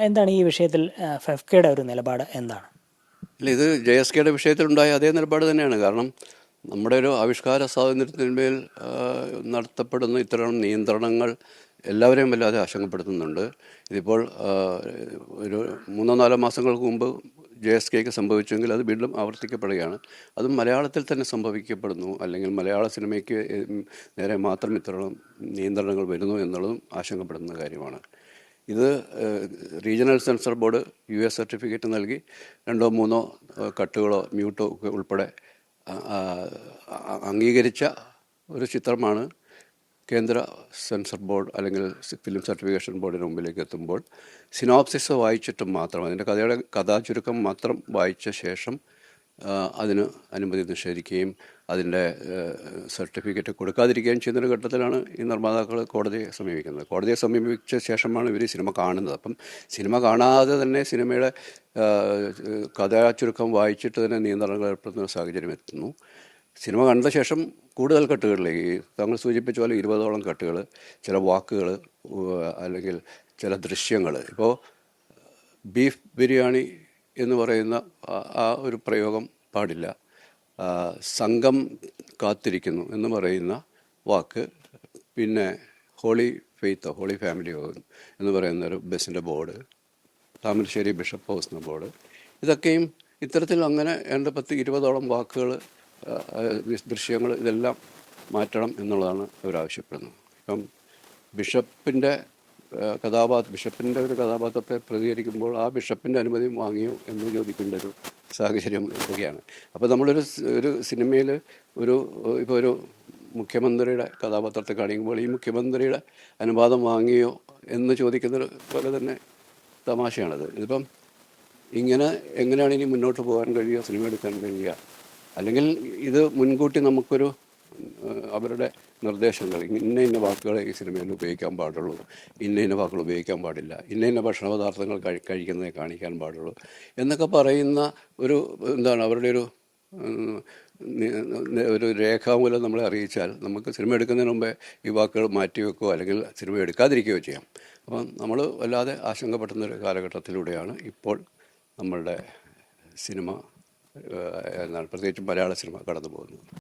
എന്താണ് ഈ വിഷയത്തിൽ ഫെഫ്കയുടെ ഒരു നിലപാട് എന്താണ്? ഇല്ല, ഇത് JSKയുടെ വിഷയത്തിലുണ്ടായ അതേ നിലപാട് തന്നെയാണ്. കാരണം നമ്മുടെ ഒരു ആവിഷ്കാര സ്വാതന്ത്ര്യത്തിന്മേൽ നടത്തപ്പെടുന്ന ഇത്തരം നിയന്ത്രണങ്ങൾ എല്ലാവരെയും വല്ലാതെ ആശങ്കപ്പെടുത്തുന്നുണ്ട്. ഇതിപ്പോൾ ഒരു 3-4 മാസങ്ങൾക്ക് മുമ്പ് JSKക്ക് സംഭവിച്ചെങ്കിൽ അത് വീണ്ടും ആവർത്തിക്കപ്പെടുകയാണ്. അതും മലയാളത്തിൽ തന്നെ സംഭവിക്കപ്പെടുന്നു, അല്ലെങ്കിൽ മലയാള സിനിമയ്ക്ക് നേരെ മാത്രം ഇത്തരം നിയന്ത്രണങ്ങൾ വരുന്നു എന്നുള്ളതും ആശങ്കപ്പെടുന്ന കാര്യമാണ്. ഇത് regional censor board US certificate നൽകി 2-3 കട്ടുകളോ മ്യൂട്ടോ ഒക്കെ ഉൾപ്പെടെ അംഗീകരിച്ച ഒരു ചിത്രമാണ് കേന്ദ്ര സെൻസർ ബോർഡ് അല്ലെങ്കിൽ ഫിലിം സർട്ടിഫിക്കേഷൻ ബോർഡിന് മുമ്പിലേക്ക് എത്തുമ്പോൾ സിനോപ്സിസ് വായിച്ചിട്ട് മാത്രം, അതിൻ്റെ കഥാചുരുക്കം മാത്രം വായിച്ച ശേഷം അതിന് അനുമതി നിഷേധിക്കുകയും അതിൻ്റെ സർട്ടിഫിക്കറ്റ് കൊടുക്കാതിരിക്കുകയും ചെയ്യുന്നൊരു ഘട്ടത്തിലാണ് ഈ നിർമ്മാതാക്കൾ കോടതിയെ സമീപിക്കുന്നത്. കോടതിയെ സമീപിച്ച ശേഷമാണ് ഇവർ സിനിമ കാണുന്നത്. അപ്പം സിനിമ കാണാതെ തന്നെ സിനിമയുടെ കഥാചുരുക്കം വായിച്ചിട്ട് തന്നെ നിയന്ത്രണങ്ങൾ ഏർപ്പെടുന്ന സാഹചര്യം എത്തുന്നു. സിനിമ കണ്ട ശേഷം കൂടുതൽ കട്ടുകളിലേക്ക്, താങ്കൾ സൂചിപ്പിച്ച പോലെ 20ഓളം കട്ടുകൾ, ചില വാക്കുകൾ അല്ലെങ്കിൽ ചില ദൃശ്യങ്ങൾ. ഇപ്പോൾ ബീഫ് ബിരിയാണി എന്ന് പറയുന്ന ആ ഒരു പ്രയോഗം പാടില്ല. സംഘം കാത്തിരിക്കുന്നു എന്ന് പറയുന്ന വാക്ക്, പിന്നെ ഹോളി ഫെയ്ത്തോ ഹോളി ഫാമിലിയോ എന്ന് പറയുന്ന ഒരു ബസ്സിൻ്റെ ബോർഡ്, താമരശ്ശേരി ബിഷപ്പ് ഹൗസ് എന്ന ബോർഡ്, ഇതൊക്കെയും ഇത്തരത്തിൽ അങ്ങനെ 10-20ഓളം വാക്കുകൾ, ദൃശ്യങ്ങൾ, ഇതെല്ലാം മാറ്റണം എന്നുള്ളതാണ് അവരാവശ്യപ്പെടുന്നത്. ഇപ്പം ബിഷപ്പിൻ്റെ ഒരു കഥാപാത്രത്തെ പ്രതികരിക്കുമ്പോൾ ആ ബിഷപ്പിൻ്റെ അനുമതി വാങ്ങിയോ എന്ന് ചോദിക്കേണ്ട ഒരു സാഹചര്യം വരികയാണ്. അപ്പോൾ നമ്മളൊരു സിനിമയിൽ ഇപ്പോൾ ഒരു മുഖ്യമന്ത്രിയുടെ കഥാപാത്രത്തെ കാണിക്കുമ്പോൾ ഈ മുഖ്യമന്ത്രിയുടെ അനുവാദം വാങ്ങിയോ എന്ന് ചോദിക്കുന്നത് പോലെ തന്നെ തമാശയാണത്. ഇതിപ്പം എങ്ങനെയാണ് ഇനി മുന്നോട്ട് പോകാൻ കഴിയുക, സിനിമ എടുക്കാൻ കഴിയുക? അല്ലെങ്കിൽ ഇത് മുൻകൂട്ടി നമുക്കൊരു അവരുടെ നിർദ്ദേശങ്ങൾ, ഇന്ന വാക്കുകൾ ഈ സിനിമയിൽ ഉപയോഗിക്കാൻ പാടുള്ളൂ, ഇന്ന വാക്കുകൾ ഉപയോഗിക്കാൻ പാടില്ല, ഇന്ന ഭക്ഷണ പദാർത്ഥങ്ങൾ കഴിക്കുന്നതേ കാണിക്കാൻ പാടുള്ളൂ എന്നൊക്കെ പറയുന്ന അവരുടെ ഒരു രേഖാമൂലം നമ്മളെ അറിയിച്ചാൽ നമുക്ക് സിനിമ എടുക്കുന്നതിന് മുമ്പേ ഈ വാക്കുകൾ മാറ്റിവെക്കുകയോ അല്ലെങ്കിൽ സിനിമ എടുക്കാതിരിക്കുകയോ ചെയ്യാം. അപ്പം നമ്മൾ വല്ലാതെ ആശങ്കപ്പെടുന്നൊരു കാലഘട്ടത്തിലൂടെയാണ് ഇപ്പോൾ നമ്മളുടെ സിനിമ, പ്രത്യേകിച്ചും മലയാള സിനിമ കടന്നു പോകുന്നത്.